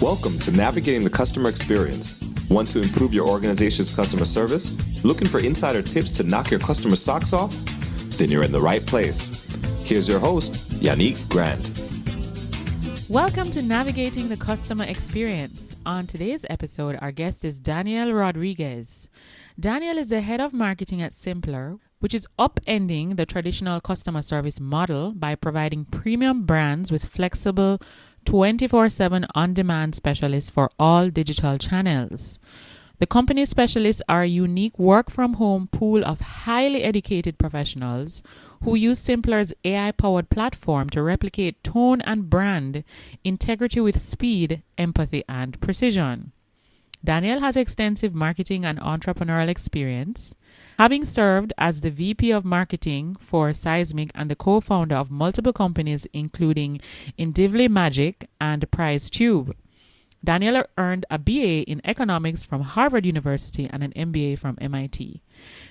Welcome to Navigating the Customer Experience. Want to improve your organization's customer service? Looking for insider tips to knock your customer socks off? Then you're in the right place. Here's your host, Yannick Grant. Welcome to Navigating the Customer Experience. On today's episode, our guest is Danielle Rodriguez. Danielle is the head of marketing at Simplr, which is upending the traditional customer service model by providing premium brands with flexible 24/7 on-demand specialists for all digital channels. The company's specialists are a unique work-from-home pool of highly educated professionals who use Simplr's AI-powered platform to replicate tone and brand integrity with speed, empathy, and precision. Danielle has extensive marketing and entrepreneurial experience, having served as the VP of Marketing for Seismic and the co-founder of multiple companies including Indivly Magic and PrizeTube. Danielle earned a BA in economics from Harvard University and an MBA from MIT.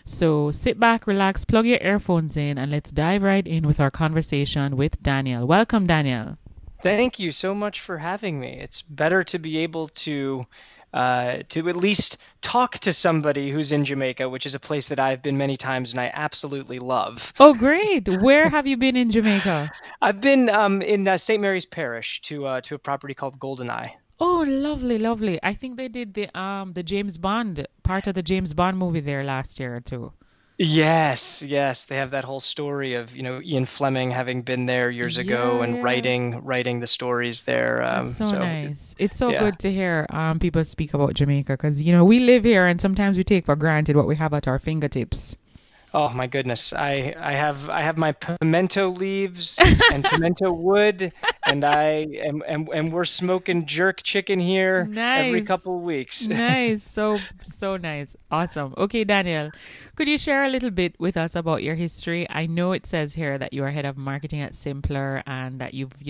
So sit back, relax, plug your earphones in, and let's dive right in with our conversation with Danielle. Welcome, Danielle. Thank you so much for having me. It's better to be able to at least talk to somebody who's in Jamaica, which is a place that I've been many times and I absolutely love. Oh, great. Where have you been in Jamaica? I've been in St. Mary's Parish to a property called Goldeneye. Oh, lovely, lovely. I think they did the James Bond, part of the James Bond movie there last year too. Yes. They have that whole story of, Ian Fleming having been there years ago and writing the stories there. It's so nice. It's so good to hear people speak about Jamaica because, we live here and sometimes we take for granted what we have at our fingertips. Oh my goodness! I have my pimento leaves and pimento wood, and we're smoking jerk chicken here every couple of weeks. Nice, so nice, awesome. Okay, Danielle, could you share a little bit with us about your history? I know it says here that you are head of marketing at Simplr and that you've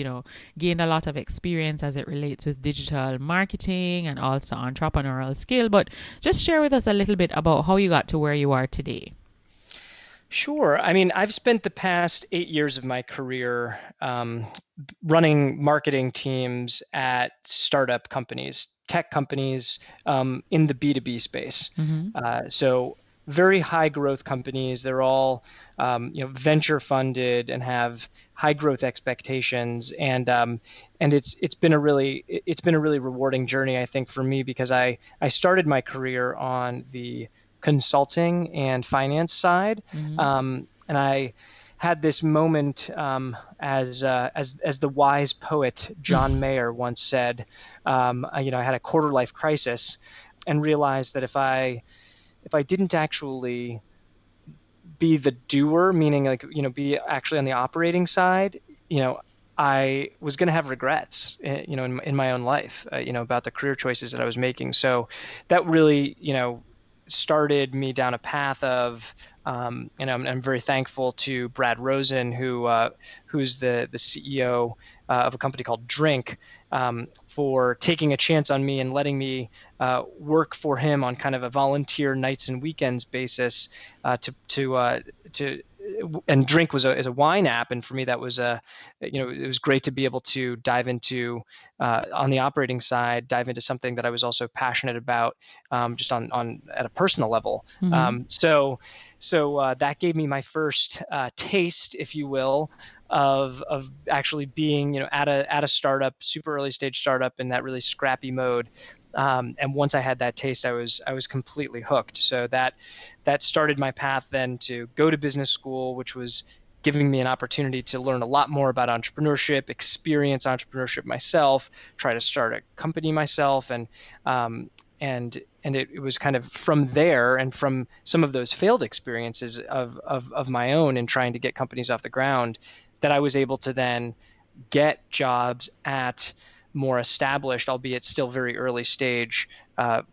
gained a lot of experience as it relates with digital marketing and also entrepreneurial skill. But just share with us a little bit about how you got to where you are today. Sure. I mean, I've spent the past 8 years of my career running marketing teams at startup companies, tech companies in the B2B space. Mm-hmm. So very high growth companies. They're all venture funded and have high growth expectations. And it's been a really rewarding journey, I think, for me because I started my career on the consulting and finance side. Mm-hmm. And I had this moment as the wise poet John Mayer once said, I had a quarter life crisis and realized that if I didn't actually be the doer, meaning be actually on the operating side, I was going to have regrets, in my own life, about the career choices that I was making. So that really, started me down a path of, and I'm very thankful to Brad Rosen, who's the CEO of a company called Drink, for taking a chance on me and letting me work for him on kind of a volunteer nights and weekends basis and Drink is a wine app, and for me that was it was great to be able to dive into on the operating side, dive into something that I was also passionate about, just on at a personal level. Mm-hmm. So that gave me my first taste, if you will, of actually being at a startup, super early stage startup in that really scrappy mode. And once I had that taste, I was completely hooked. So that started my path then to go to business school, which was giving me an opportunity to learn a lot more about entrepreneurship, experience entrepreneurship myself, try to start a company myself, and it was kind of from there and from some of those failed experiences of my own in trying to get companies off the ground that I was able to then get jobs at more established, albeit still very early stage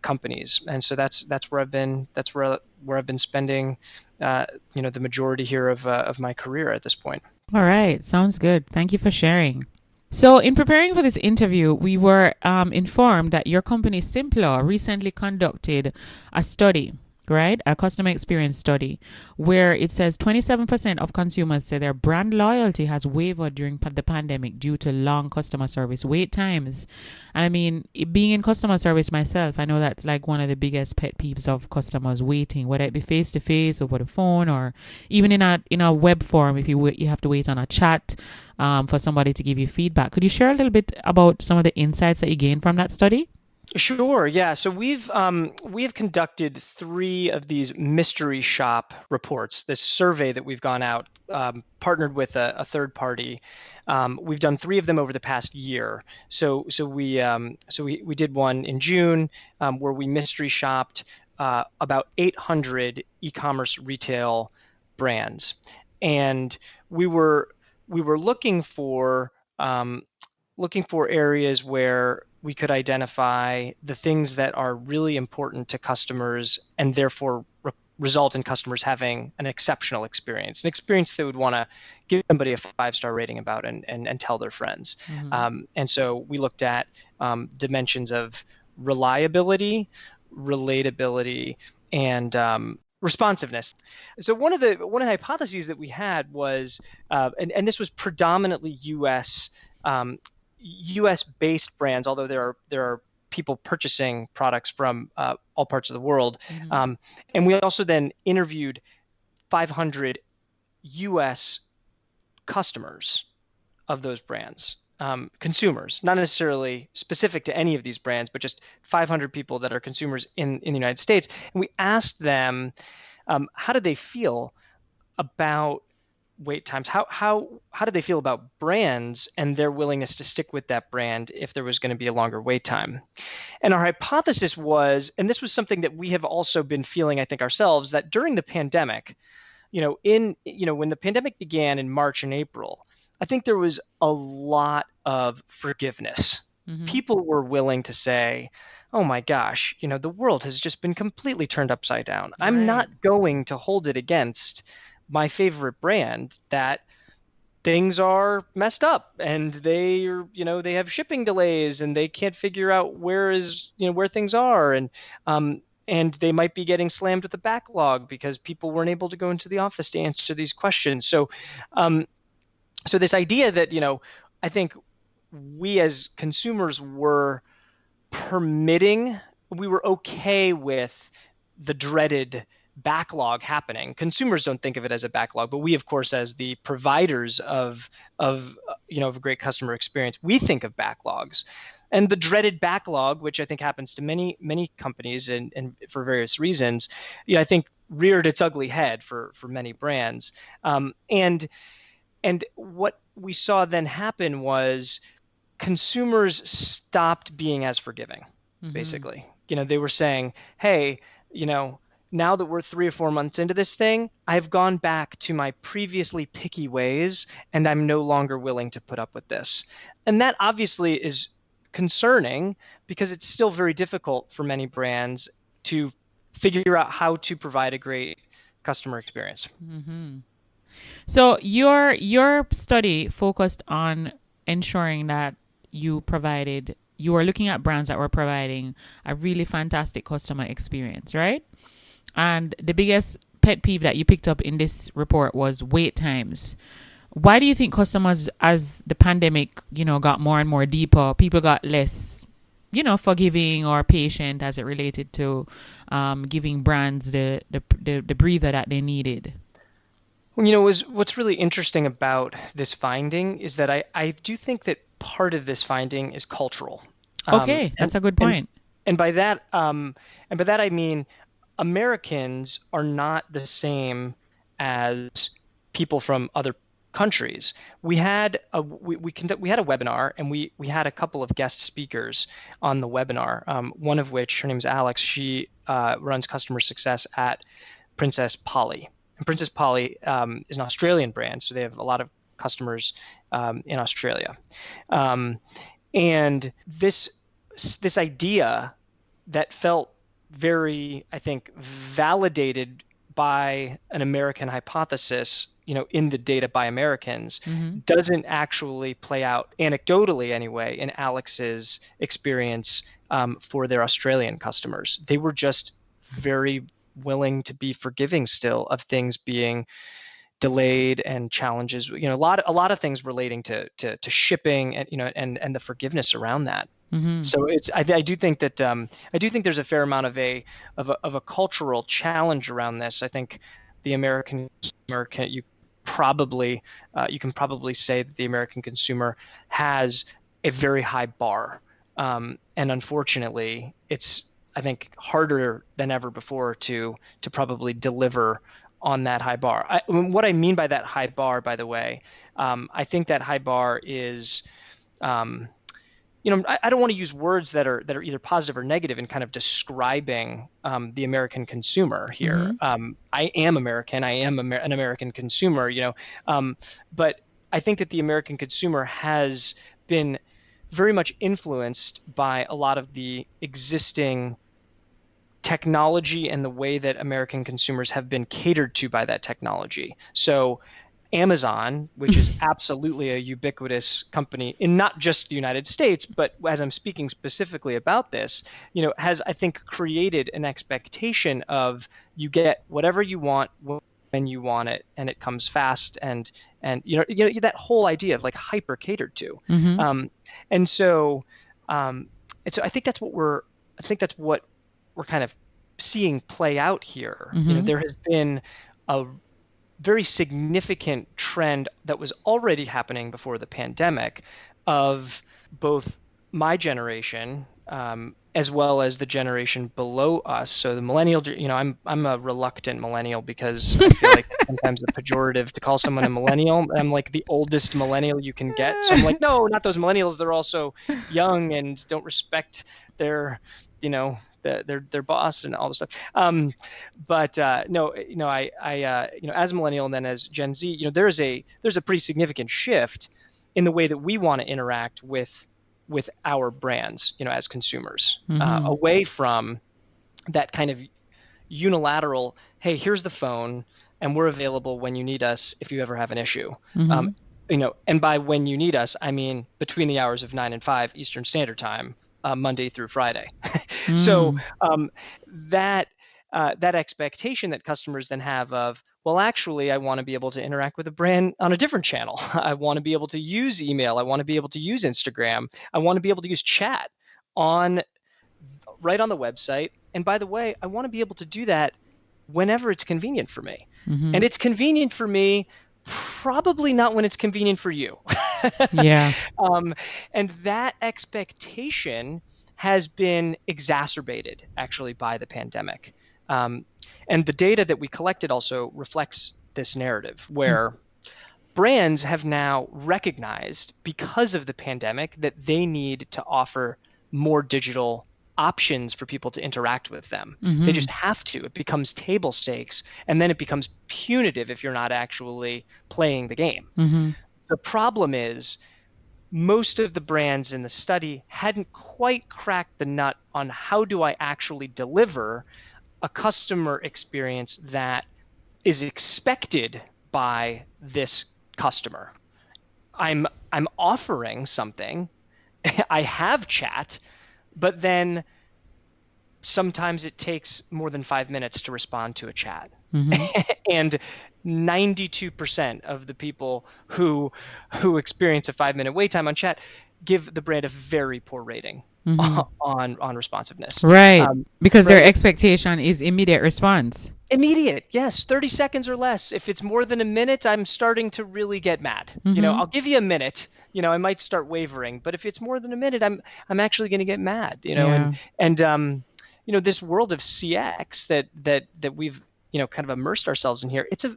companies. And so that's where I've been. That's where I've been spending the majority here of my career at this point. All right, sounds good. Thank you for sharing. So in preparing for this interview, we were informed that your company Simplr recently conducted a study right? A customer experience study where it says 27% of consumers say their brand loyalty has wavered during the pandemic due to long customer service wait times. And I mean, being in customer service myself, I know that's like one of the biggest pet peeves of customers waiting, whether it be face to face, over the phone, or even in a web form. If you have to wait on a chat for somebody to give you feedback. Could you share a little bit about some of the insights that you gained from that study? Sure. Yeah. So we have conducted 3 of these mystery shop reports. This survey that we've gone out, partnered with a third party. We've done 3 of them over the past year. So we did one in June where we mystery shopped about 800 e-commerce retail brands, and we were looking for areas where we could identify the things that are really important to customers and therefore result in customers having an exceptional experience, an experience they would want to give somebody a 5-star rating about and tell their friends. Mm-hmm. And so we looked at dimensions of reliability, relatability, and responsiveness. So one of the hypotheses that we had was, and this was predominantly US-based brands, although there are people purchasing products from all parts of the world. Mm-hmm. And we also then interviewed 500 US customers of those brands, consumers, not necessarily specific to any of these brands, but just 500 people that are consumers in the United States. And we asked them, how did they feel about wait times? How did they feel about brands and their willingness to stick with that brand if there was going to be a longer wait time? And our hypothesis was, and this was something that we have also been feeling, I think, ourselves, that during the pandemic, when the pandemic began in March and April, I think there was a lot of forgiveness. Mm-hmm. People were willing to say, oh my gosh, the world has just been completely turned upside down. Right. I'm not going to hold it against my favorite brand that things are messed up and they have shipping delays and they can't figure out where things are, and they might be getting slammed with a backlog because people weren't able to go into the office to answer these questions. So this idea that I think we as consumers were we were okay with the dreaded backlog happening. Consumers don't think of it as a backlog, but we, of course, as the providers of a great customer experience, we think of backlogs. And the dreaded backlog, which I think happens to many companies and for various reasons, I think reared its ugly head for many brands. And what we saw then happen was consumers stopped being as forgiving. Mm-hmm. Basically, they were saying, hey, now that we're 3 or 4 months into this thing, I've gone back to my previously picky ways, and I'm no longer willing to put up with this. And that obviously is concerning because it's still very difficult for many brands to figure out how to provide a great customer experience. Mm-hmm. So your study focused on ensuring that you were looking at brands that were providing a really fantastic customer experience, right? And the biggest pet peeve that you picked up in this report was wait times. Why do you think customers, as the pandemic, got more and more deeper, people got less, forgiving or patient as it related to giving brands the breather that they needed? Well, what's really interesting about this finding is that I do think that part of this finding is cultural. Okay, that's a good point. And by that I mean Americans are not the same as people from other countries. We had a webinar, and we had a couple of guest speakers on the webinar. One of which, her name is Alex. She runs customer success at Princess Polly. And Princess Polly is an Australian brand, so they have a lot of customers in Australia. And this idea that felt very, I think, validated by an American hypothesis, in the data by Americans, mm-hmm. doesn't actually play out anecdotally anyway in Alex's experience for their Australian customers. They were just very willing to be forgiving still of things being delayed and challenges, a lot of things relating to shipping and, and the forgiveness around that. Mm-hmm. So I do think that there's a fair amount of a cultural challenge around this. I think the American consumer you can probably say that the American consumer has a very high bar, and unfortunately, it's, I think, harder than ever before to probably deliver on that high bar. What I mean by that high bar, by the way, I think that high bar is, I don't want to use words that are either positive or negative in kind of describing the American consumer here. Mm-hmm. I am American. I am an American consumer, but I think that the American consumer has been very much influenced by a lot of the existing technology and the way that American consumers have been catered to by that technology. So Amazon, which is absolutely a ubiquitous company in not just the United States, but as I'm speaking specifically about this, has, I think, created an expectation of you get whatever you want when you want it, and it comes fast, and that whole idea of like hyper catered to. Mm-hmm. And so I think that's what we're kind of seeing play out here. Mm-hmm. There has been a very significant trend that was already happening before the pandemic of both my generation as well as the generation below us. So the millennial, I'm a reluctant millennial because I feel like sometimes it's pejorative to call someone a millennial. I'm like the oldest millennial you can get. So I'm like, no, not those millennials. They're also young and don't respect their boss and all this stuff. But I as a millennial and then as Gen Z, there's a pretty significant shift in the way that we want to interact with our brands, as consumers, mm-hmm. Away from that kind of unilateral, hey, here's the phone and we're available when you need us if you ever have an issue. Mm-hmm. And by when you need us, I mean between the hours of 9 and 5 Eastern Standard Time, Monday through Friday. So that expectation that customers then have of, well, actually, I want to be able to interact with a brand on a different channel. I want to be able to use email. I want to be able to use Instagram. I want to be able to use chat right on the website. And by the way, I want to be able to do that whenever it's convenient for me. Mm-hmm. And it's convenient for me, probably not when it's convenient for you. Yeah. And that expectation has been exacerbated actually by the pandemic. And the data that we collected also reflects this narrative where brands have now recognized because of the pandemic that they need to offer more digital options for people to interact with them. Mm-hmm. They just have to. It becomes table stakes, and then it becomes punitive if you're not actually playing the game. Mm-hmm. The problem is most of the brands in the study hadn't quite cracked the nut on how do I actually deliver a customer experience that is expected by this customer. I'm offering something. I have chat, but then sometimes it takes more than 5 minutes to respond to a chat. Mm-hmm. And 92% of the people who experience a 5-minute wait time on chat give the brand a very poor rating. Mm-hmm. on responsiveness. Right. Because their expectation is immediate response. Immediate, yes. 30 seconds or less. If it's more than a minute, I'm starting to really get mad. Mm-hmm. I'll give you a minute. I might start wavering, but if it's more than a minute, I'm actually going to get mad. Yeah. And this world of CX that we've kind of immersed ourselves in here. It's an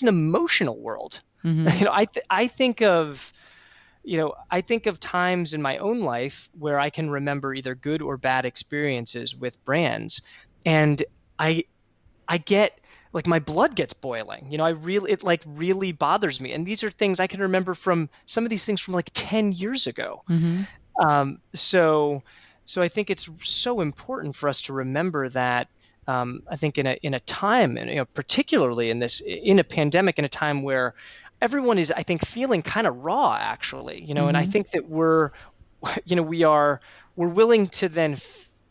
emotional world. Mm-hmm. I think of times in my own life where I can remember either good or bad experiences with brands, and I get like my blood gets boiling. It really bothers me. And these are things I can remember from some of these things from like 10 years ago. Mm-hmm. So I think it's so important for us to remember that. I think in a time, particularly in a pandemic, in a time where everyone is, I think, feeling kind of raw, actually, mm-hmm. And I think that we're willing to then,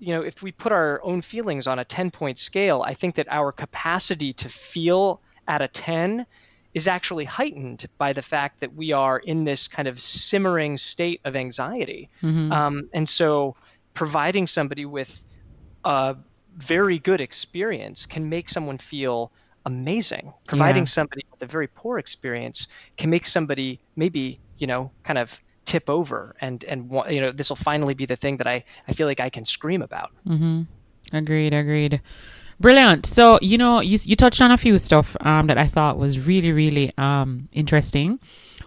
if we put our own feelings on a 10-point scale, I think that our capacity to feel at a 10 is actually heightened by the fact that we are in this kind of simmering state of anxiety. And so providing somebody with a very good experience can make someone feel amazing. Providing somebody with a very poor experience can make somebody maybe, kind of tip over, and this will finally be the thing that I feel like I can scream about. Agreed. Brilliant. So, you touched on a few stuff that I thought was really, really interesting.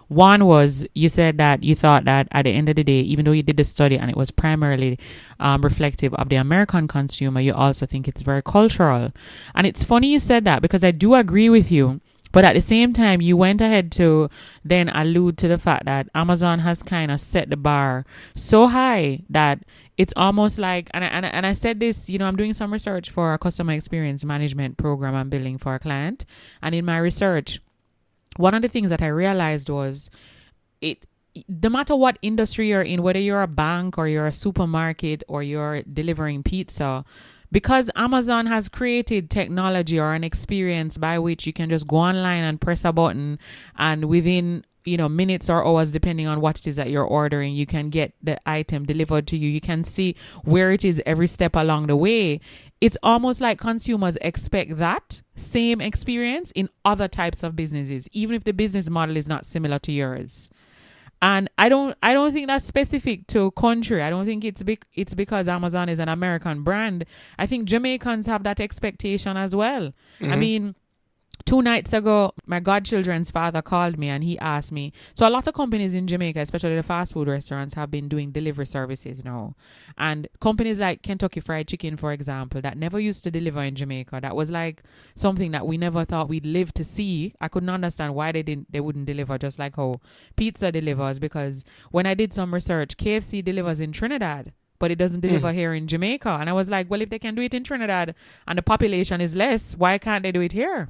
One was, you said that you thought that at the end of the day, even though you did the study and it was primarily reflective of the American consumer, you also think it's very cultural. And it's funny you said that, because I do agree with you. But at the same time, you went ahead to then allude to the fact that Amazon has kind of set the bar so high that it's almost like, and I said this, I'm doing some research for a customer experience management program I'm building for a client. And in my research, one of the things that I realized was no matter what industry you're in, whether you're a bank or you're a supermarket or you're delivering pizza, because Amazon has created technology or an experience by which you can just go online and press a button, and within minutes or hours, depending on what it is that you're ordering, you can get the item delivered to you. You can see where it is every step along the way. It's almost like consumers expect that same experience in other types of businesses, even if the business model is not similar to yours. And I don't think that's specific to country. I don't think it's because Amazon is an American brand. I think Jamaicans have that expectation as well. I mean, 2 nights ago, my godchildren's father called me and he asked me. So a lot of companies in Jamaica, especially the fast food restaurants, have been doing delivery services now. And companies like Kentucky Fried Chicken, for example, that never used to deliver in Jamaica. That was like something that we never thought we'd live to see. I couldn't understand why they wouldn't deliver, just like how pizza delivers. Because when I did some research, KFC delivers in Trinidad, but it doesn't deliver here in Jamaica. And I was like, well, if they can do it in Trinidad and the population is less, why can't they do it here?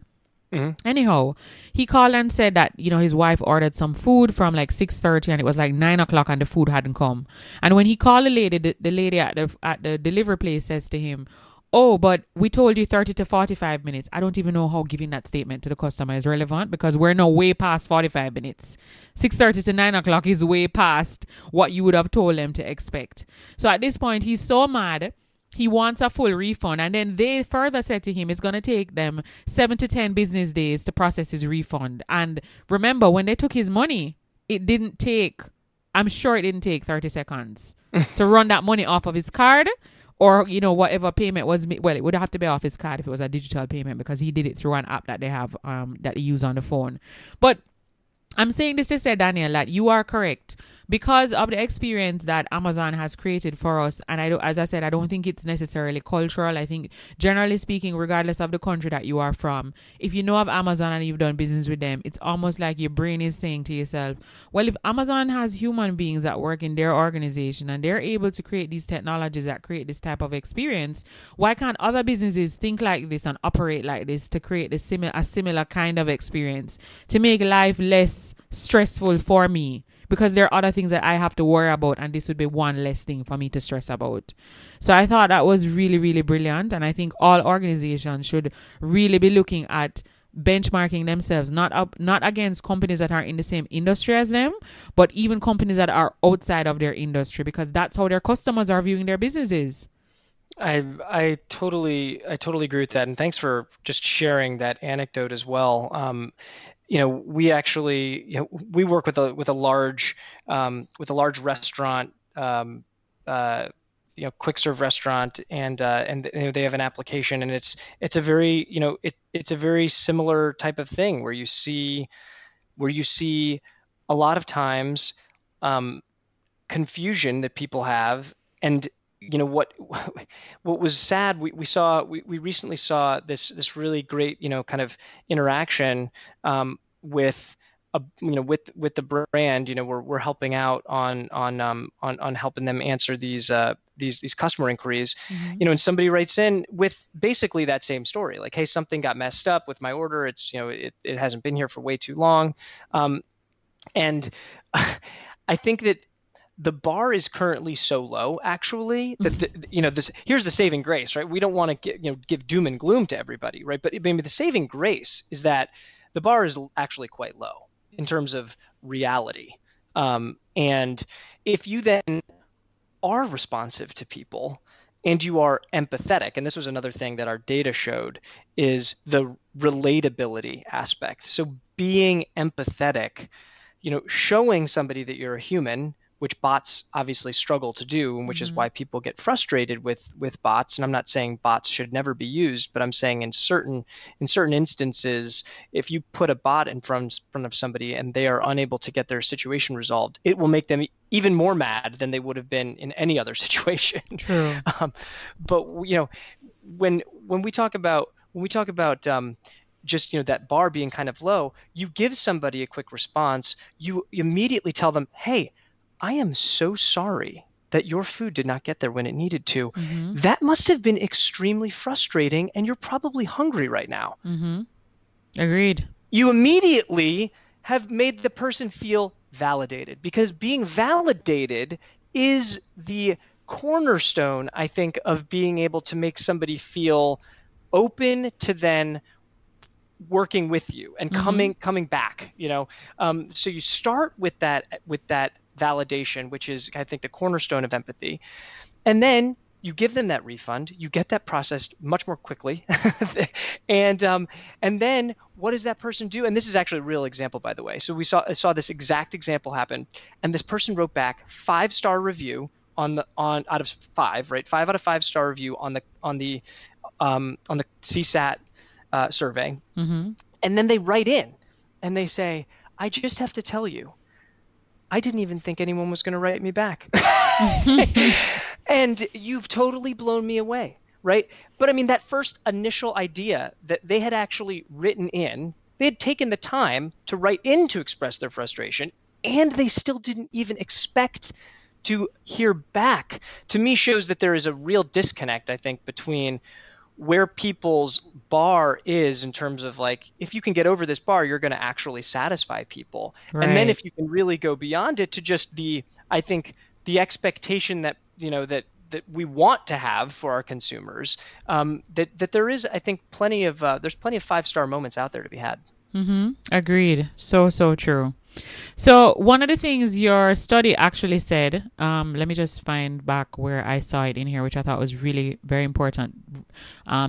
Anyhow, he called and said that, his wife ordered some food from like 6:30 and it was like 9 o'clock and the food hadn't come. And when he called the lady at the delivery place says to him, oh, but we told you 30 to 45 minutes. I don't even know how giving that statement to the customer is relevant, because we're now way past 45 minutes. 6:30 to 9 o'clock is way past what you would have told them to expect. So at this point, he's so mad. He wants a full refund. And then they further said to him it's going to take them 7 to 10 business days to process his refund. And remember, when they took his money, I'm sure it didn't take 30 seconds to run that money off of his card, or, whatever payment was. Well, it would have to be off his card if it was a digital payment, because he did it through an app that they have that they use on the phone. But I'm saying this to say, Danielle, that you are correct. Because of the experience that Amazon has created for us, and as I said, I don't think it's necessarily cultural. I think, generally speaking, regardless of the country that you are from, if you know of Amazon and you've done business with them, it's almost like your brain is saying to yourself, well, if Amazon has human beings that work in their organization and they're able to create these technologies that create this type of experience, why can't other businesses think like this and operate like this to create a similar kind of experience, to make life less stressful for me? Because there are other things that I have to worry about, and this would be one less thing for me to stress about. So I thought that was really, really brilliant. And I think all organizations should really be looking at benchmarking themselves, not against companies that are in the same industry as them, but even companies that are outside of their industry, because that's how their customers are viewing their businesses. I totally agree with that. And thanks for just sharing that anecdote as well. We actually, we work with a large restaurant, quick serve restaurant, and they have an application, and it's a very, it's a very similar type of thing where you see a lot of times confusion that people have. And what was sad, we recently saw this really great kind of interaction with the brand. We're helping out on helping them answer these customer inquiries. And somebody writes in with basically that same story, like, hey, something got messed up with my order. It's it hasn't been here for way too long, and I think that the bar is currently so low, actually, that this here's the saving grace, right? We don't want to give doom and gloom to everybody, right? But maybe the saving grace is that the bar is actually quite low in terms of reality. And if you then are responsive to people and you are empathetic, and this was another thing that our data showed, is the relatability aspect. So being empathetic, showing somebody that you're a human, which bots obviously struggle to do, and which is why people get frustrated with bots. And I'm not saying bots should never be used, but I'm saying in certain instances, if you put a bot in front of somebody and they are unable to get their situation resolved, it will make them even more mad than they would have been in any other situation. True. But when we talk about just that bar being kind of low, you give somebody a quick response, you immediately tell them, hey, I am so sorry that your food did not get there when it needed to. That must have been extremely frustrating, and you're probably hungry right now. Agreed. You immediately have made the person feel validated, because being validated is the cornerstone, I think, of being able to make somebody feel open to then working with you and coming back. So you start with that validation, which is, I think, the cornerstone of empathy. And then you give them that refund, you get that processed much more quickly. and then what does that person do? And this is actually a real example, by the way. So I saw this exact example happen, and this person wrote back 5-star review on out of 5, right? 5 out of 5-star review on the CSAT survey. And then they write in and they say, I just have to tell you, I didn't even think anyone was going to write me back. And you've totally blown me away, right? But I mean, that first initial idea that they had actually written in, they had taken the time to write in to express their frustration, and they still didn't even expect to hear back, to me shows that there is a real disconnect, I think, between where people's bar is in terms of, like, if you can get over this bar, you're going to actually satisfy people. Right. And then if you can really go beyond it to just I think the expectation that, that we want to have for our consumers, that there is, I think, there's plenty of 5-star moments out there to be had. Agreed. So true. So one of the things your study actually said, let me just find back where I saw it in here, which I thought was really very important,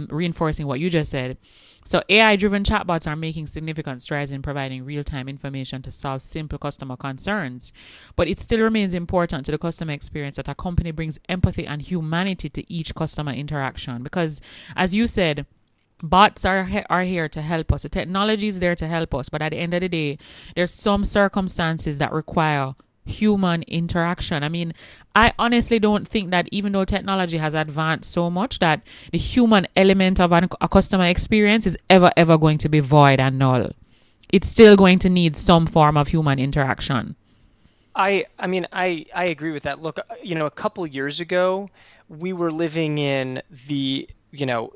reinforcing what you just said. So AI-driven chatbots are making significant strides in providing real-time information to solve simple customer concerns. But it still remains important to the customer experience that a company brings empathy and humanity to each customer interaction. Because, as you said, bots are here to help us. The technology is there to help us. But at the end of the day, there's some circumstances that require human interaction. I mean, I honestly don't think that even though technology has advanced so much, that the human element of a customer experience is ever going to be void and null. It's still going to need some form of human interaction. I agree with that. Look, a couple years ago, we were living in the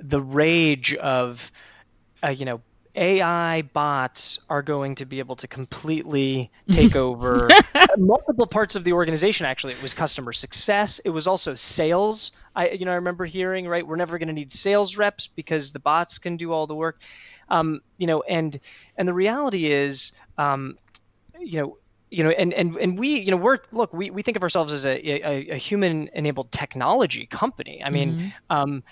rage of, AI bots are going to be able to completely take over multiple parts of the organization. Actually, it was customer success. It was also sales. I remember hearing, right, we're never going to need sales reps because the bots can do all the work. And the reality is, and we think of ourselves as a human enabled technology company. I mean, and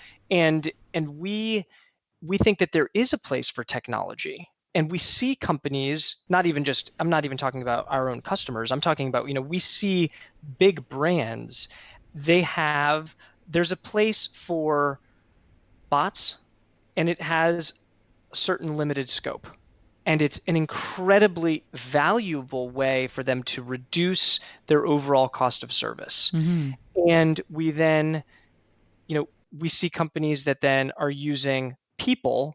we think that there is a place for technology, and we see companies, I'm not even talking about our own customers. I'm talking about, we see big brands. There's a place for bots, and it has a certain limited scope. And it's an incredibly valuable way for them to reduce their overall cost of service. And we then, we see companies that then are using people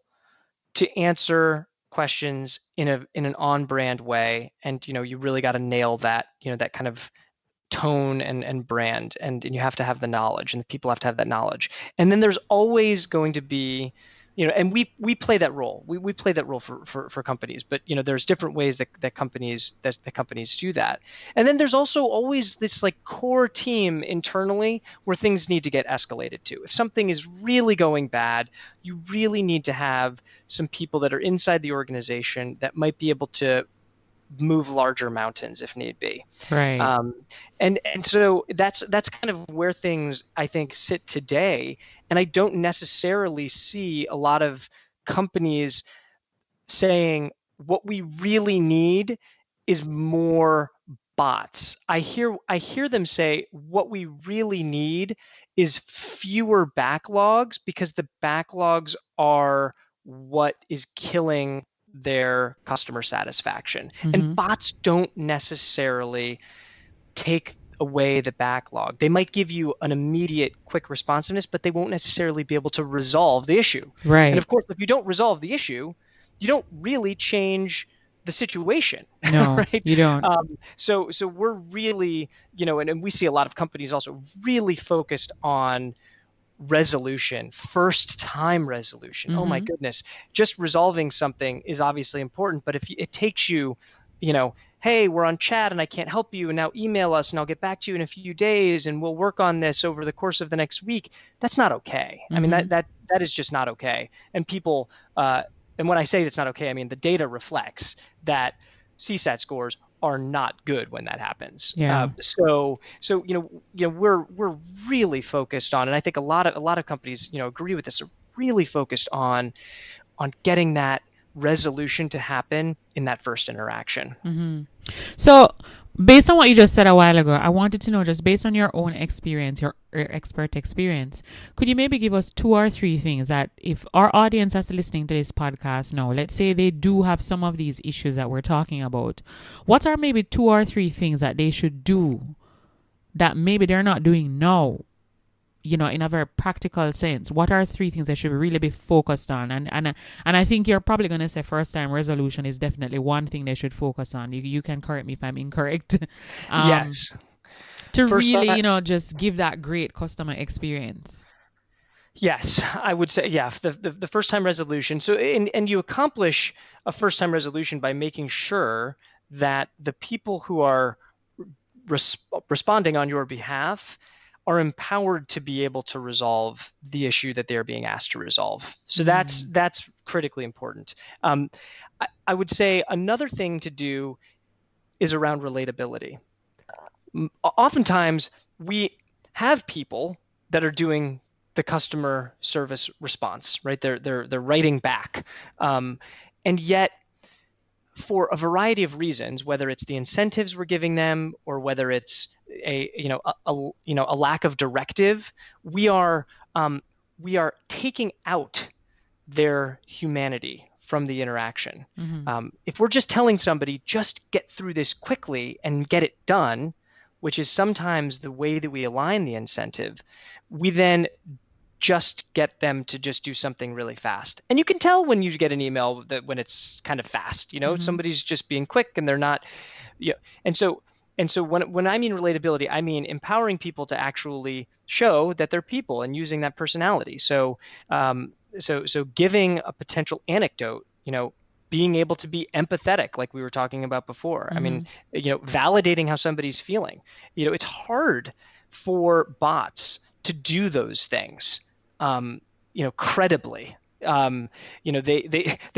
to answer questions in an on-brand way. And, you really got to nail that, that kind of tone and brand, and you have to have the knowledge, and the people have to have that knowledge. And then there's always going to be and we play that role. We play that role for companies, but there's different ways that companies do that. And then there's also always this like core team internally where things need to get escalated to. If something is really going bad, you really need to have some people that are inside the organization that might be able to move larger mountains if need be. Right. And so that's kind of where things, I think, sit today. And I don't necessarily see a lot of companies saying what we really need is more bots. I hear them say what we really need is fewer backlogs, because the backlogs are what is killing their customer satisfaction. And bots don't necessarily take away the backlog. They might give you an immediate quick responsiveness, but they won't necessarily be able to resolve the issue. Right. And of course, if you don't resolve the issue, you don't really change the situation. No, right? you don't. So we're really, and we see a lot of companies also really focused on resolution, first time resolution. Oh my goodness. Just resolving something is obviously important, but if it takes you, hey, we're on chat and I can't help you, and now email us and I'll get back to you in a few days and we'll work on this over the course of the next week, that's not okay. I mean, that is just not okay. And people, and when I say that's not okay, I mean the data reflects that CSAT scores are not good when that happens. Yeah. So we're really focused on, and I think a lot of companies agree with this, are really focused on getting that resolution to happen in that first interaction. So based on what you just said a while ago, I wanted to know, just based on your own experience, your expert experience, could you maybe give us 2 or 3 things that if our audience is listening to this podcast now, let's say they do have some of these issues that we're talking about, what are maybe 2 or 3 things that they should do that maybe they're not doing now, in a very practical sense? What are 3 things they should really be focused on? And I think you're probably going to say first time resolution is definitely one thing they should focus on. You can correct me if I'm incorrect. Yes. To really, just give that great customer experience. Yes, I would say, yeah, the first time resolution. So, and you accomplish a first time resolution by making sure that the people who are responding on your behalf are empowered to be able to resolve the issue that they're being asked to resolve. So that's critically important. I would say another thing to do is around relatability. Oftentimes we have people that are doing the customer service response, right? They're writing back, and yet, for a variety of reasons, whether it's the incentives we're giving them or whether it's a lack of directive, we are taking out their humanity from the interaction. If we're just telling somebody, just get through this quickly and get it done, which is sometimes the way that we align the incentive, we then just get them to just do something really fast. And you can tell when you get an email that when it's kind of fast, somebody's just being quick and they're not, and so when I mean relatability, I mean empowering people to actually show that they're people and using that personality. So giving a potential anecdote, being able to be empathetic, like we were talking about before. I mean, validating how somebody's feeling. It's hard for bots to do those things, credibly. They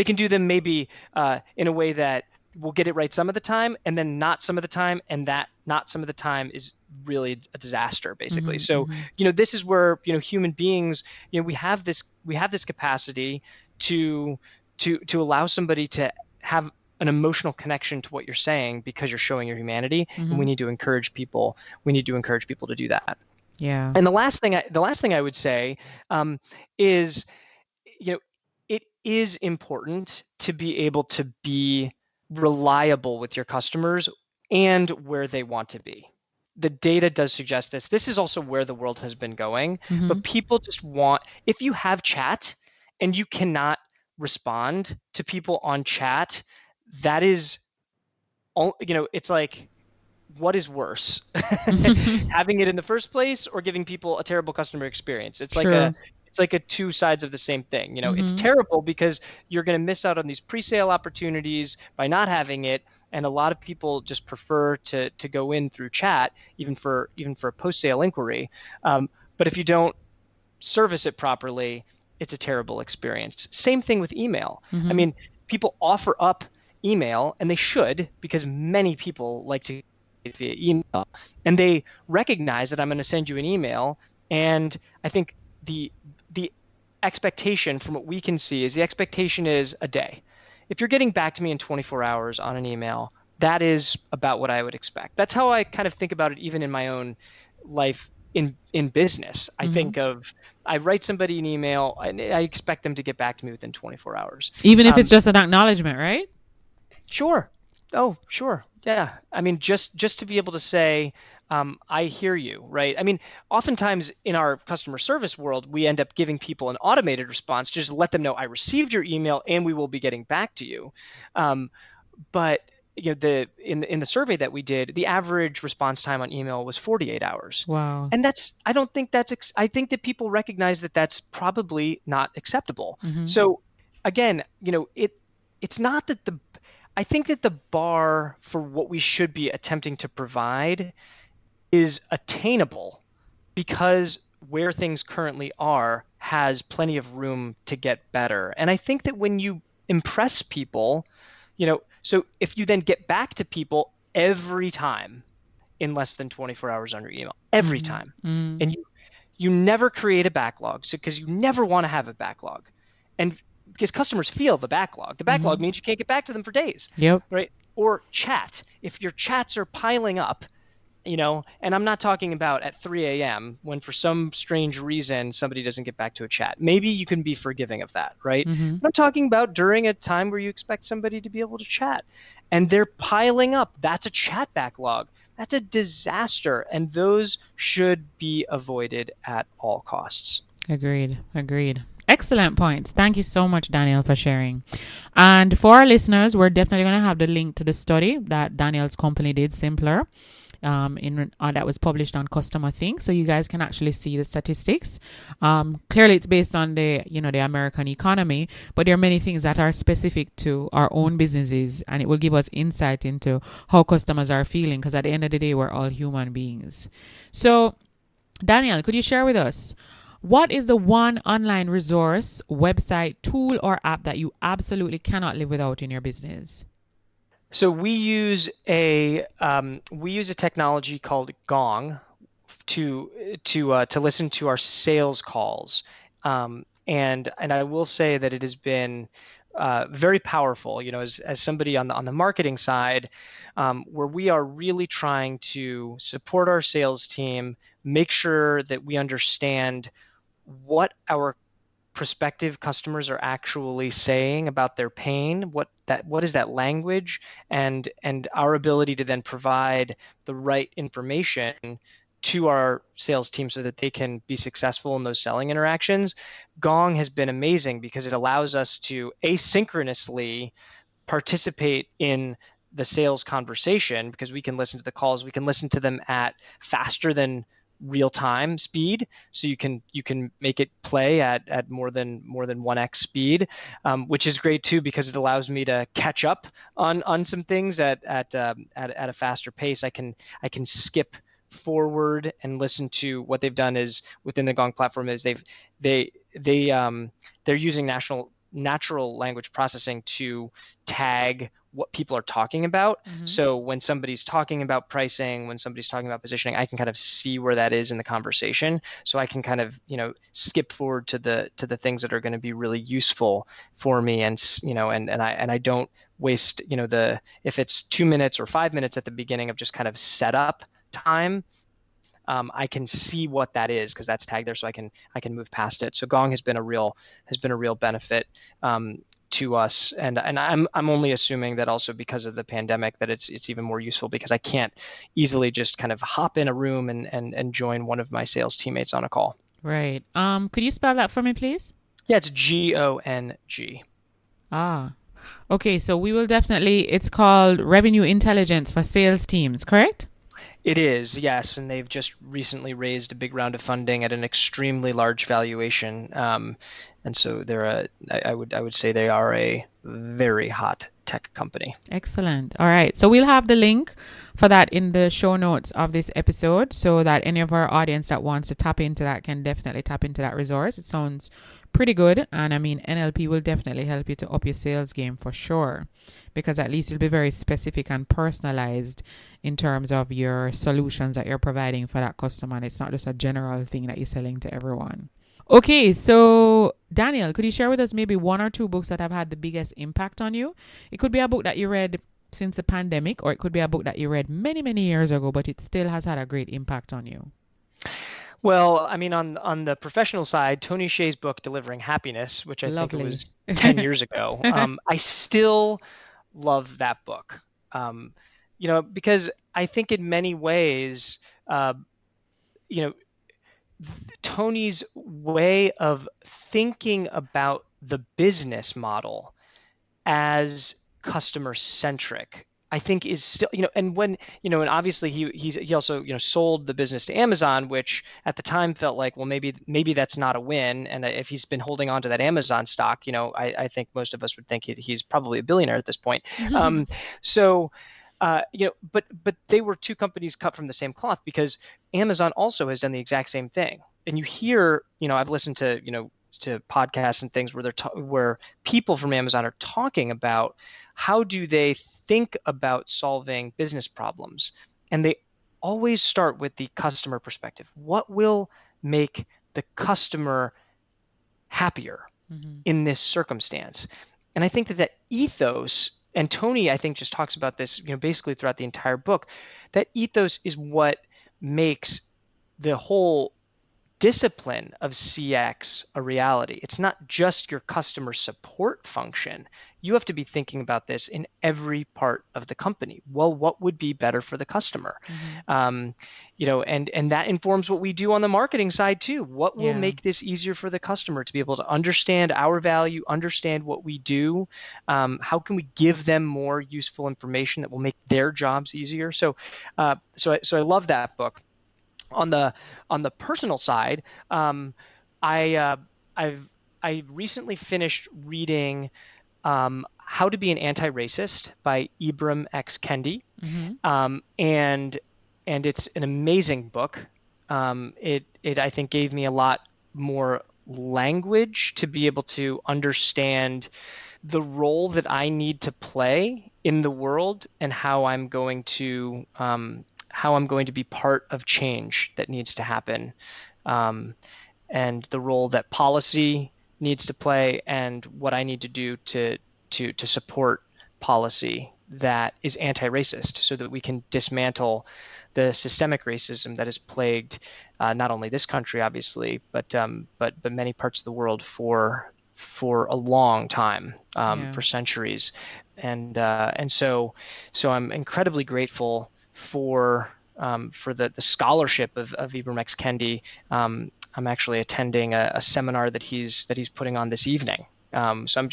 can do them maybe in a way that will get it right some of the time, and then not some of the time, and that not some of the time is really a disaster, basically. So, this is where human beings, we have this capacity to allow somebody to have an emotional connection to what you're saying because you're showing your humanity, and we need to encourage people. We need to encourage people to do that. Yeah. And the last thing I would say is, it is important to be able to be reliable with your customers and where they want to be. The data does suggest this. This is also where the world has been going. But people just want, if you have chat and you cannot respond to people on chat, that is, it's like, what is worse, having it in the first place or giving people a terrible customer experience? It's like it's like a two sides of the same thing. It's terrible because you're going to miss out on these pre-sale opportunities by not having it. And a lot of people just prefer to go in through chat, even for a post-sale inquiry. But if you don't service it properly, it's a terrible experience. Same thing with email. I mean, people offer up email, and they should, because many people like to get via email, and they recognize that I'm going to send you an email. And I think the expectation from what we can see is the expectation is a day. If you're getting back to me in 24 hours on an email, that is about what I would expect. That's how I kind of think about it, even in my own life in business. I write somebody an email, and I expect them to get back to me within 24 hours. Even if it's just an acknowledgement, right? Sure. Oh, sure. Yeah. I mean, just to be able to say, I hear you, right? I mean, oftentimes in our customer service world, we end up giving people an automated response, just let them know I received your email and we will be getting back to you. But in the survey that we did, the average response time on email was 48 hours. Wow. And I think that people recognize that that's probably not acceptable. So again, it's not that I think that the bar for what we should be attempting to provide is attainable, because where things currently are has plenty of room to get better. And I think that when you impress people, so if you then get back to people every time in less than 24 hours on your email, every time, and you never create a backlog, so because you never want to have a backlog, and because customers feel the backlog. The backlog means you can't get back to them for days. Yep. Right. Or chat. If your chats are piling up, and I'm not talking about at 3 a.m. when for some strange reason somebody doesn't get back to a chat. Maybe you can be forgiving of that, right? I'm talking about during a time where you expect somebody to be able to chat, and they're piling up. That's a chat backlog. That's a disaster, and those should be avoided at all costs. Agreed. Excellent points. Thank you so much, Danielle, for sharing. And for our listeners, we're definitely going to have the link to the study that Danielle's company did, Simplr, that was published on Customer Think, so you guys can actually see the statistics. Clearly, it's based on the American economy, but there are many things that are specific to our own businesses, and it will give us insight into how customers are feeling, because at the end of the day, we're all human beings. So, Danielle, could you share with us, what is the one online resource, website, tool, or app that you absolutely cannot live without in your business? So we use a technology called Gong to listen to our sales calls, and I will say that it has been very powerful. As somebody on the marketing side, where we are really trying to support our sales team, make sure that we understand what our prospective customers are actually saying about their pain, what is that language, and our ability to then provide the right information to our sales team so that they can be successful in those selling interactions. Gong has been amazing because it allows us to asynchronously participate in the sales conversation, because we can listen to the calls, we can listen to them at faster than real-time speed, so you can make it play at more than 1x speed, which is great too, because it allows me to catch up on some things at a faster pace. I can skip forward and listen to what they've done is within the Gong platform is they're using natural language processing to tag what people are talking about. So when somebody's talking about pricing, when somebody's talking about positioning, I can kind of see where that is in the conversation. So I can kind of, skip forward to the things that are going to be really useful for me. And, I don't waste, if it's 2 minutes or 5 minutes at the beginning of just kind of setup time, I can see what that is because that's tagged there, so I can move past it. So Gong has been a real benefit to us, and I'm only assuming that also because of the pandemic that it's even more useful, because I can't easily just kind of hop in a room and join one of my sales teammates on a call. Right. Could you spell that for me, please? Yeah, it's GONG. Okay, so we will definitely. It's called Revenue Intelligence for Sales Teams, correct? It is, yes, and they've just recently raised a big round of funding at an extremely large valuation, and so I would say they are a very hot tech company. Excellent. All right. So we'll have the link for that in the show notes of this episode so that any of our audience that wants to tap into that can definitely tap into that resource. It sounds pretty good. And I mean, NLP will definitely help you to up your sales game for sure, because at least it'll be very specific and personalized in terms of your solutions that you're providing for that customer. And it's not just a general thing that you're selling to everyone. Okay, so Danielle, could you share with us maybe one or two books that have had the biggest impact on you? It could be a book that you read since the pandemic, or it could be a book that you read many, many years ago, but it still has had a great impact on you. Well, I mean, on the professional side, Tony Hsieh's book, Delivering Happiness, which I think it was 10 years ago, I still love that book, because I think in many ways, Tony's way of thinking about the business model as customer centric, I think is still, and when, and obviously he also, sold the business to Amazon, which at the time felt like, well, maybe that's not a win. And if he's been holding on to that Amazon stock, I think most of us would think he's probably a billionaire at this point. But they were two companies cut from the same cloth, because Amazon also has done the exact same thing. And you hear, I've listened to, to podcasts and things where where people from Amazon are talking about how do they think about solving business problems. And they always start with the customer perspective. What will make the customer happier in this circumstance? And I think that ethos, and Tony, I think, just talks about this, basically throughout the entire book, that ethos is what makes the whole discipline of CX a reality. It's not just your customer support function. You have to be thinking about this in every part of the company. Well, what would be better for the customer? And that informs what we do on the marketing side too. What will make this easier for the customer to be able to understand our value, understand what we do? How can we give them more useful information that will make their jobs easier? So I love that book. On the personal side, I recently finished reading How to Be an Anti-Racist by Ibram X. Kendi, and it's an amazing book. It I think gave me a lot more language to be able to understand the role that I need to play in the world and how I'm going to be part of change that needs to happen, and the role that policy needs to play, and what I need to do to support policy that is anti-racist, so that we can dismantle the systemic racism that has plagued not only this country, obviously, but many parts of the world for a long time, for centuries, and so I'm incredibly grateful for the scholarship of Ibram X. Kendi. I'm actually attending a seminar that he's putting on this evening. So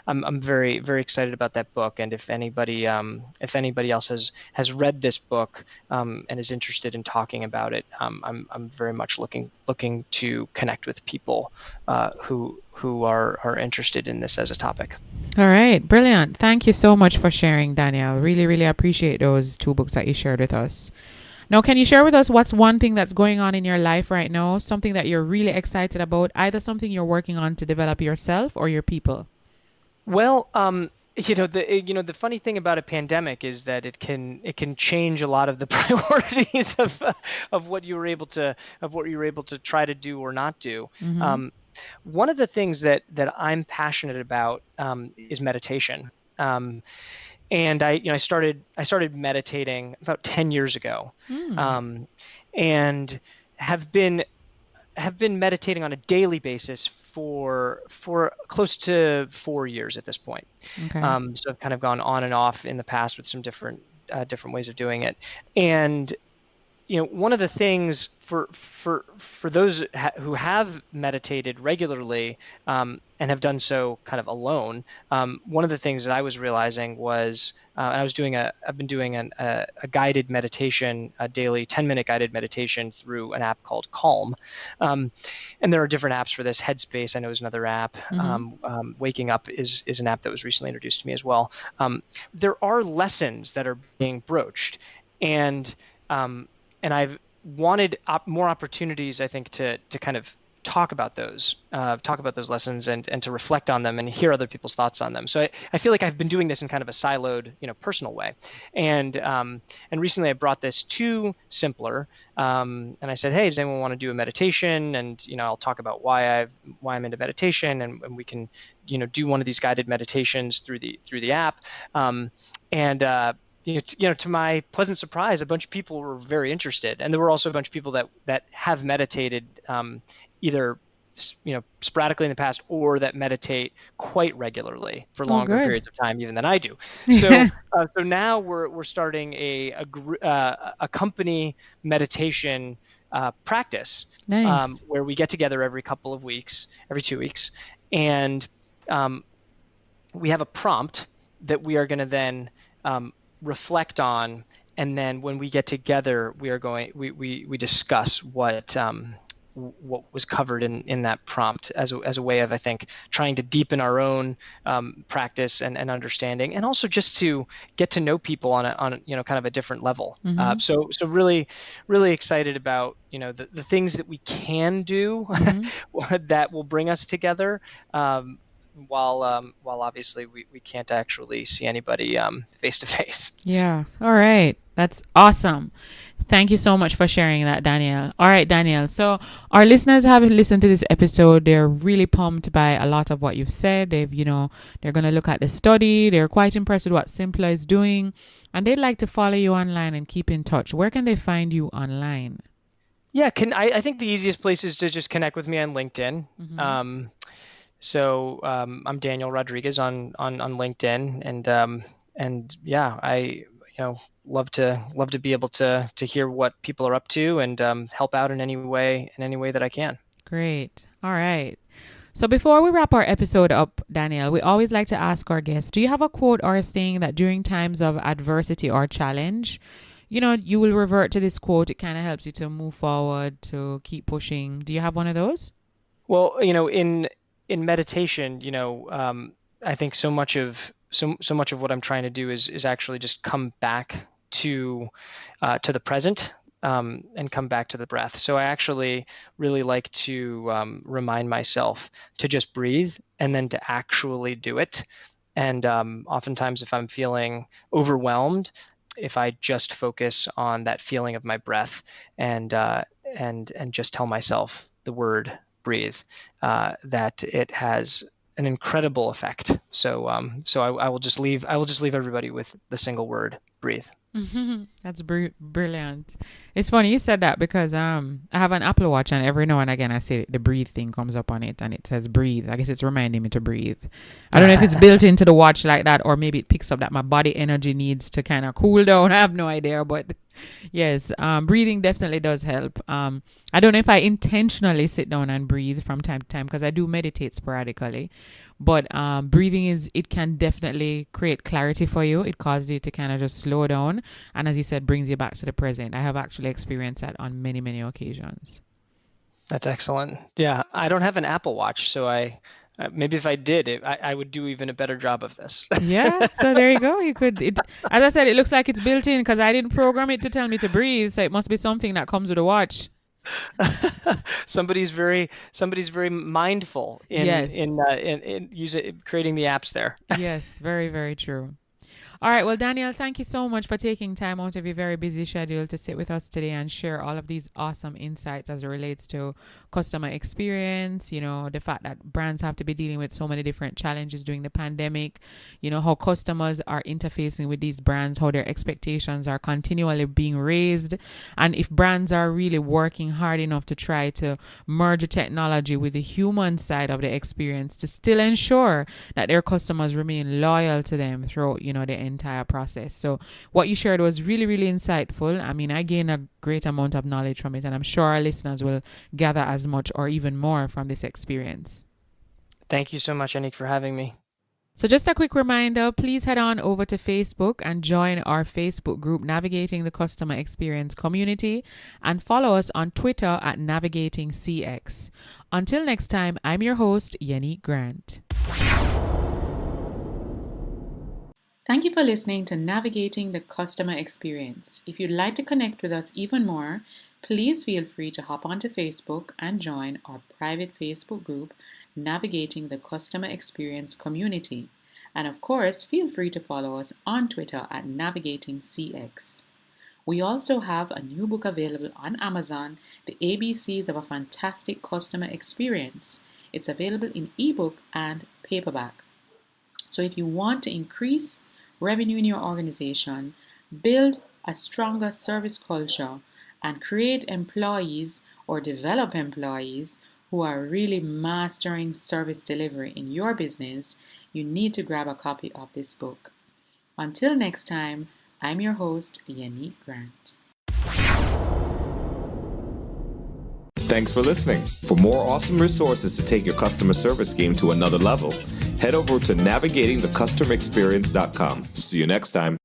I'm very, very excited about that book. And if anybody else has read this book and is interested in talking about it, I'm very much looking to connect with people who are interested in this as a topic. All right, brilliant. Thank you so much for sharing, Danielle. Really, really appreciate those two books that you shared with us. Now, can you share with us what's one thing that's going on in your life right now, something that you're really excited about, either something you're working on to develop yourself or your people? Well, the funny thing about a pandemic is that it can change a lot of the priorities of what you were able to try to do or not do. One of the things that I'm passionate about is meditation. And I started meditating about 10 years ago, and have been meditating on a daily basis for close to 4 years at this point. Okay. So I've kind of gone on and off in the past with some different ways of doing it. And one of the things for those who have meditated regularly and have done so kind of alone, one of the things that I was realizing was I've been doing a guided meditation, a daily 10-minute guided meditation through an app called Calm, and there are different apps for this. Headspace, I know, is another app. Waking Up is an app that was recently introduced to me as well. There are lessons that are being broached, and I've wanted more opportunities, I think, to kind of talk about those lessons and to reflect on them and hear other people's thoughts on them. So I feel like I've been doing this in kind of a siloed, personal way. And recently I brought this to Simplr, and I said, hey, does anyone want to do a meditation? And I'll talk about why I'm into meditation, and we can do one of these guided meditations through the app. To my pleasant surprise, a bunch of people were very interested, and there were also a bunch of people that have meditated either sporadically in the past or that meditate quite regularly for longer periods of time even than I do. So so now we're starting a company meditation practice. Nice. Where we get together every 2 weeks, and we have a prompt that we are going to then reflect on, and then when we get together, we discuss what was covered in that prompt as a way of, I think, trying to deepen our own practice and understanding, and also just to get to know people on kind of a different level. So really, really excited about the things that we can do that will bring us together. While obviously we can't actually see anybody face to face. Yeah. All right. That's awesome. Thank you so much for sharing that, Danielle. All right, Danielle. So our listeners have listened to this episode. They're really pumped by a lot of what you've said. They're going to look at the study. They're quite impressed with what Simplr is doing, and they'd like to follow you online and keep in touch. Where can they find you online? Yeah, I think the easiest place is to just connect with me on LinkedIn. So I'm Daniel Rodriguez on LinkedIn, and yeah, I love to be able to hear what people are up to and help out in any way that I can. Great. All right. So before we wrap our episode up, Danielle, we always like to ask our guests, do you have a quote or a saying that during times of adversity or challenge, you will revert to this quote? It kind of helps you to move forward, to keep pushing. Do you have one of those? Well, in meditation, I think so much of what I'm trying to do is actually just come back to the present, and come back to the breath. So I actually really like to remind myself to just breathe and then to actually do it. And oftentimes, if I'm feeling overwhelmed, if I just focus on that feeling of my breath and just tell myself the word breathe, that it has an incredible effect. So I will just leave everybody with the single word, breathe. That's brilliant. It's funny you said that because I have an Apple Watch, and every now and again I see the breathe thing comes up on it and it says breathe. I guess it's reminding me to breathe. I don't know if it's built into the watch like that, or maybe it picks up that my body energy needs to kind of cool down. I have no idea, but yes, breathing definitely does help. I don't know if I intentionally sit down and breathe from time to time, because I do meditate sporadically, but breathing it can definitely create clarity for you. It causes you to kind of just slow down, and as you said, brings you back to the present. I have actually experienced that on many, many occasions. That's excellent. Yeah, I don't have an Apple Watch, so maybe if I did, I would do even a better job of this. Yeah, so there you go. You could, as I said, it looks like it's built in, because I didn't program it to tell me to breathe, so it must be something that comes with a watch. Somebody's very mindful in creating the apps there. Yes, very, very true. All right. Well, Danielle, thank you so much for taking time out of your very busy schedule to sit with us today and share all of these awesome insights as it relates to customer experience, the fact that brands have to be dealing with so many different challenges during the pandemic, how customers are interfacing with these brands, how their expectations are continually being raised, and if brands are really working hard enough to try to merge technology with the human side of the experience to still ensure that their customers remain loyal to them throughout, the entire process. So what you shared was really, really insightful. I mean, I gained a great amount of knowledge from it, and I'm sure our listeners will gather as much or even more from this experience. Thank you so much, Anik, for having me. So just a quick reminder, please head on over to Facebook and join our Facebook group, Navigating the Customer Experience Community, and follow us on Twitter at NavigatingCX. Until next time, I'm your host, Yannick Grant. Thank you for listening to Navigating the Customer Experience. If you'd like to connect with us even more, please feel free to hop onto Facebook and join our private Facebook group, Navigating the Customer Experience Community. And of course, feel free to follow us on Twitter at NavigatingCX. We also have a new book available on Amazon, The ABCs of a Fantastic Customer Experience. It's available in ebook and paperback. So if you want to increase revenue in your organization, build a stronger service culture, and create employees or develop employees who are really mastering service delivery in your business, you need to grab a copy of this book. Until next time, I'm your host, Yannick Grant. Thanks for listening. For more awesome resources to take your customer service game to another level, head over to navigatingthecustomerexperience.com. See you next time.